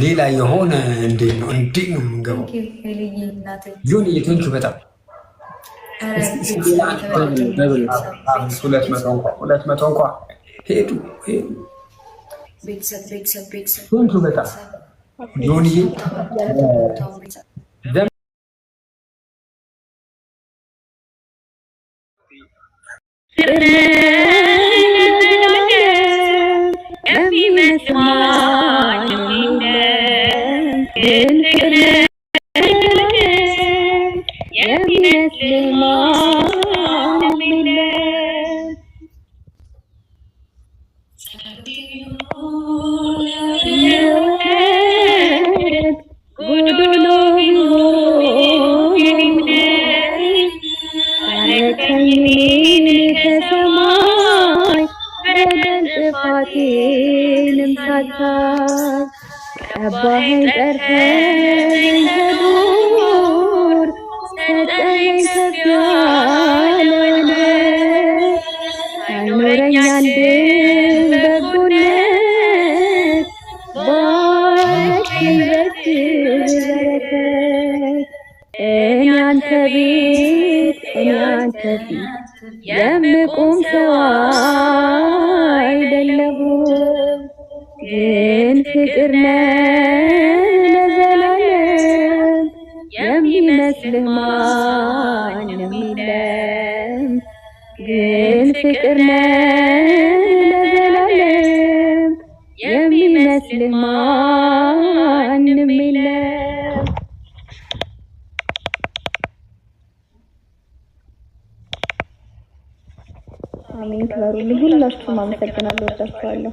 ሌላ የሆነ እንዴት ነው የምንገባው? ጆን የቴንቹ በጣም 200 እንኳ ሄዱ ቴንቹ በጣም ጆንዬ አባህን ጠርተኝ ከዱር ሰጠኝ ከፍ ያለ አይኖረኝ አንድም በጎነት ባረከኝ በእጅህ በረከት እኔ አንተ ፊት የምቆም ሰው አይደለሁም ግን ፍቅር ለዘላለም የሚመስልህ ማንም የለም ግን ፍቅር ለዘላለም የሚመስልህ ማንም የለም። አሜን። ክበሩልኝ። ሁላችሁም አመሰግናለሁ። ወዳችኋለሁ።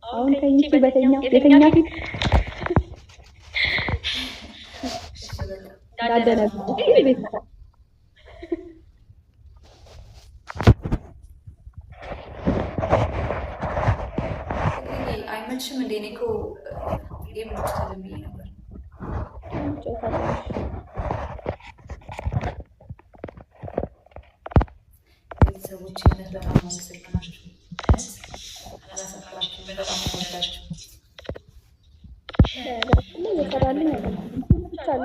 አሁን ከእንቺ በተኛ ፊት ዳደነብ ቤት አይመችም እንዴ? እኔ እኮ ጌም ነው ተለምኝ ነበር። ቤተሰቦች በጣም አመሰግናለሁ። አላሰፋችሁ በጣም ወዳችሁ እየሰራልኝ አይደለም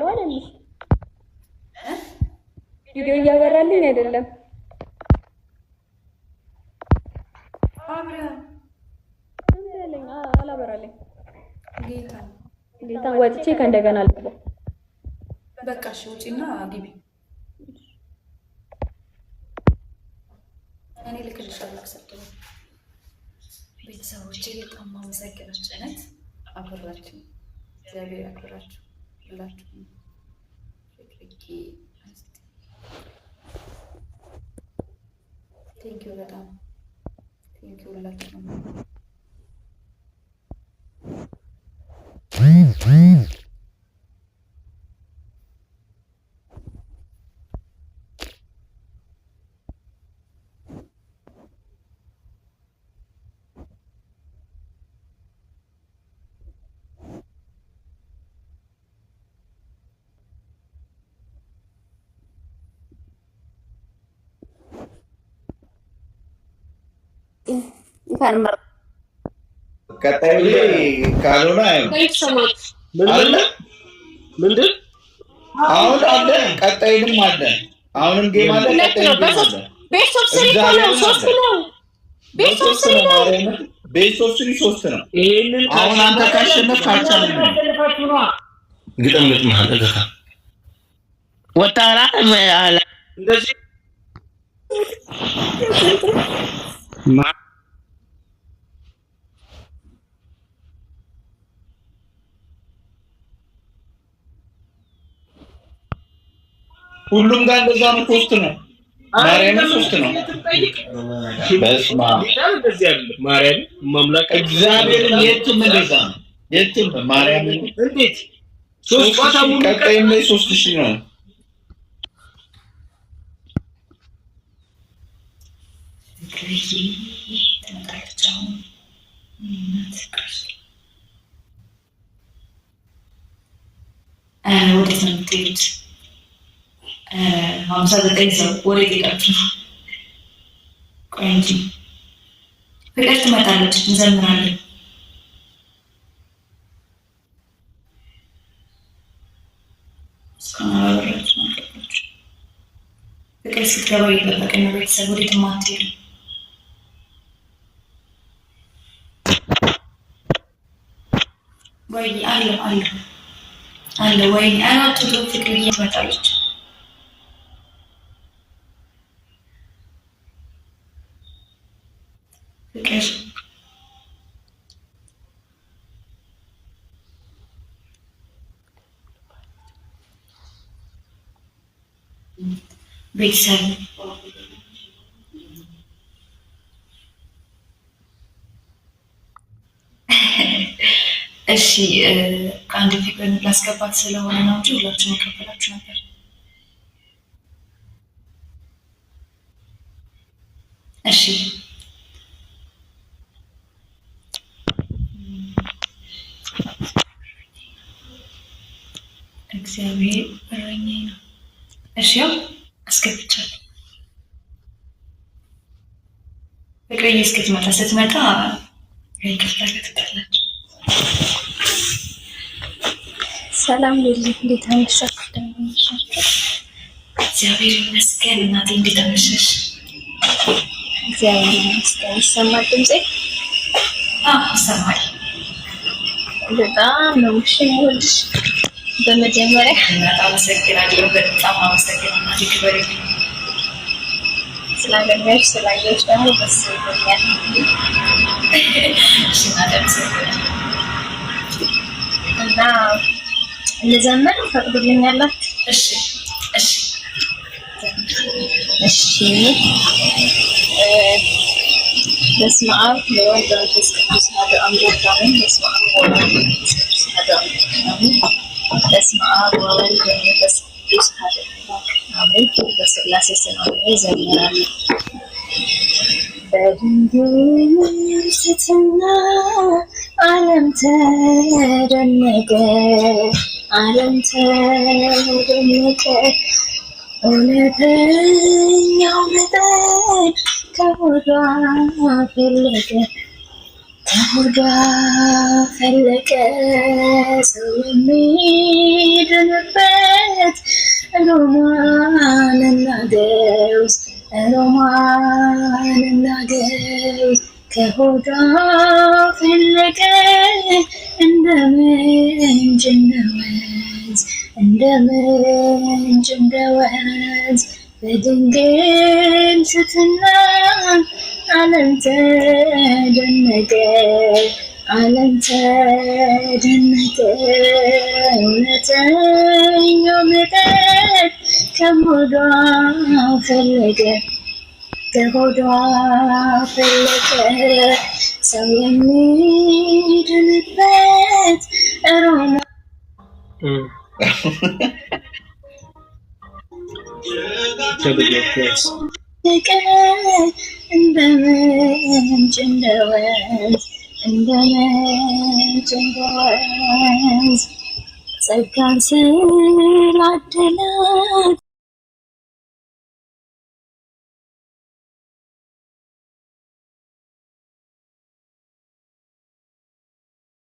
አይደል? ቪዲዮ እያበራልኝ አይደለም። አላበራልኝ ጌታ ወጥቼ ከእንደገና አልገባ። በቃ እሺ ውጪና ግቢ። እኔ ልክልሻለሁ። አክሰፕት ቤተሰቦቼ በጣም አመሰግናለሁ። ጭነት አክብራችሁ እግዚአብሔር ያክብራችሁ ሁላችሁ። ቴንኪው በጣም ቴንኪው ሁላችሁ። ቀጣይ ካልሆነ ምንድን አሁን አለ ቀጣይንም አለ አሁንም ጌም አለ ቀጣይንም አለ ቤት ኦፍ ስሪ ነው 3 ነው ቤት ኦፍ ስሪ ነው ቤት ኦፍ ስሪ 3 ነው ይሄንን አሁን አንተ ካሸነፍ ካልቻለህ ግጥም ግጥምሃል እገካ ወጣራ አለ እንደዚህ ሁሉም ጋር እንደዛ ነው ፖስት ነው ማርያም 3 ነው በስማ እንደዚህ አይደል ማርያም ማምላክ እግዚአብሔር የትም እንደዛ ነው የትም ማርያም እንዴት 3 ቋታ ሙሉ ቀጣይም ላይ 3000 ነው ወዴት ነው የምትሄዱት? 59 ሰው ወዴት ሄዳችሁ ነው? ቆይ እንጂ ፍቅር ትመጣለች፣ እንዘምራለን። ፍቅር ስትገባ እየጠበቅን ነው። ቤተሰብ ወዴትም አትሄዱ። ወይ አለ ወይ አናቱ ፍቅር እየመጣለች ፍቅር ቤተሰብ እሺ ከአንድ ፍቅር ላስገባት ስለሆነ ነው እንጂ ሁላችሁም ከፈላችሁ ነበር። እሺ እግዚአብሔር እረኛዬ ነው። እሺ ያው አስገብቻለሁ። ፍቅረኛ ስትመጣ ይቅርታ ትጠላችሁ። ሰላም ሊሊ እንዴት አመሻችሁ? እግዚአብሔር ይመስገን። እናቴ እንዴት አመሸሽ? እግዚአብሔር ይመስገን። ይሰማል ድምጼ? ይሰማል። በጣም ነው የምወድሽ። በመጀመሪያ አመሰግናለሁ። በጣም አመሰግናለሁ እናቴ ክበሪልኝ። ስላገኘሁሽ ስላየሁሽ ደግሞ ደስ ይለኛል። እሺ እናቴ አመሰግናለሁ። እና ልዘምር ፈቅዱልኛላችሁ? እሺ በስመ አብ ወወልድ ወመንፈስ ቅዱስ አሐዱ አምላክ አሜን። በስመ አብ ወወልድ ወመንፈስ ቅዱስ አሐዱ አምላክ አሜን። በስመ አብ ወወልድ ወመንፈስ ቅዱስ አሐዱ አምላክ አሜን። በሥላሴ ስም እዘምራለሁ። በድንግል ስትትና ዓለም ተደነቀ፣ ዓለም ተደነቀ። እውነተኛው መጠን ከሆዷ ፈለቀ፣ ከሆዷ ፈለቀ። ሰው የሚድንበት ሮማንና ገውዝ፣ ሮማንና ገውዝ ከሆዷ ፈለቀ። እንደ ምንጭ እንደ ወንዝ፣ እንደ ምንጭ እንደ ወንዝ በድንግል ስትትና ዓለም ተደነቀ፣ ዓለም ተደነቀ። እውነተኛው መጠን ከሆዷ ፈለቀ፣ ከሆዷ ፈለቀ። ሰው የሚድንበት ሮማ እንደ ምንጭ እንደ ወንዝ፣ እንደ ምንጭ እንደ ወንዝ ጸጋን ስላደላት